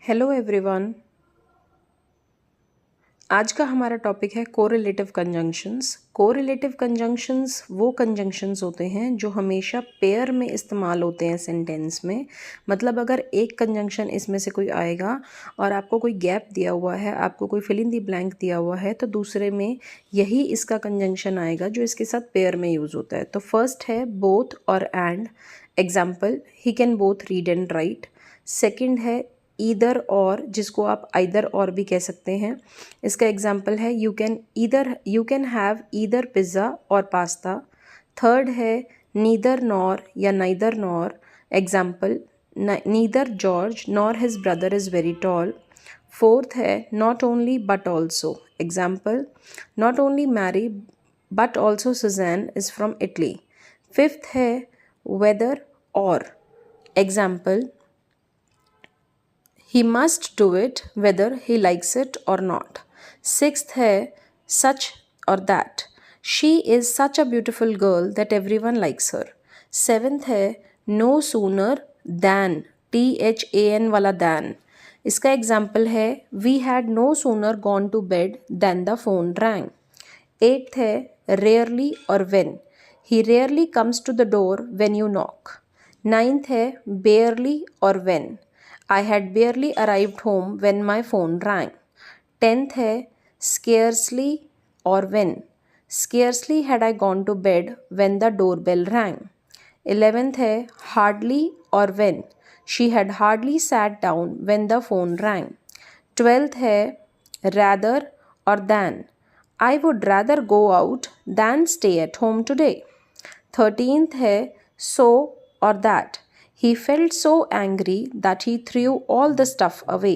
Hello everyone. आज का हमारा टॉपिक है कोरिलेटिव कंजंक्शंस। कोरिलेटिव कंजंक्शंस वो कंजंक्शंस होते हैं जो हमेशा पेयर में इस्तेमाल होते हैं सेंटेंस में। मतलब अगर एक कंजंक्शन इसमें से कोई आएगा और आपको कोई गैप दिया हुआ है, आपको कोई फिल इन दी ब्लैंक दिया हुआ है, तो दूसरे में यही इसका कंजंक्शन आएगा जो इसके साथ पेयर में यूज़ होता है। तो फर्स्ट है बोथ और and. Example, he can both read and right. Second है ईदर और, जिसको आप आइदर और भी कह सकते हैं। इसका एग्जाम्पल है you can have either pizza or pasta. Third है नीदर नॉर या neither nor. Example, neither George nor his brother is very tall. Fourth है not only but also. Example, not only Mary but also Susan is from Italy. Fifth है whether or. एग्जाम्पल, he must do it whether he likes it or not. Sixth है such or that. She is such a beautiful girl that everyone likes her. Seventh है no sooner than, THAN वाला than. इसका example है we had no sooner gone to bed than the phone rang. Eighth है rarely or when. He rarely comes to the door when you knock. Ninth है barely or when. I had barely arrived home when my phone rang. 10th है scarcely or when. Scarcely had I gone to bed when the doorbell rang. 11th है hardly or when. She had hardly sat down when the phone rang. 12th है rather or than. I would rather go out than stay at home today. 13th है so or that. He felt so angry that he threw all the stuff away.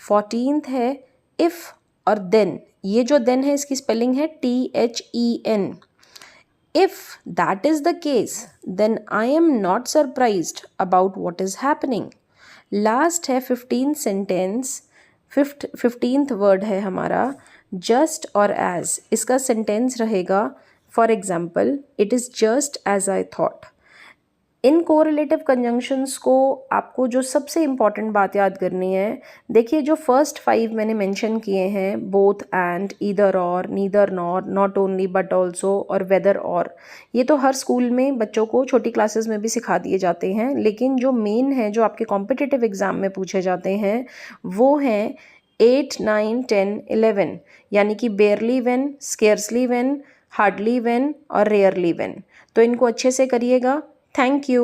14th है if और then. ये जो then है इसकी spelling है THEN. If that is the case, then I am not surprised about what is happening. Last है 15th sentence. 15th word है हमारा just और as. इसका सेंटेंस रहेगा for example, it is just as I thought. इन correlative conjunctions को आपको जो सबसे इम्पॉर्टेंट बात याद करनी है, देखिए जो फर्स्ट 5 मैंने मेंशन किए हैं, बोथ एंड, ईदर और, neither nor, not only but also और वेदर और, ये तो हर स्कूल में बच्चों को छोटी क्लासेस में भी सिखा दिए जाते हैं। लेकिन जो मेन है, जो आपके कॉम्पिटिटिव एग्ज़ाम में पूछे जाते हैं, वो हैं 8, 9, 10, 11, यानी कि बेयरली when, scarcely when, hardly when और रेयरली वेन। तो इनको अच्छे से करिएगा। Thank you.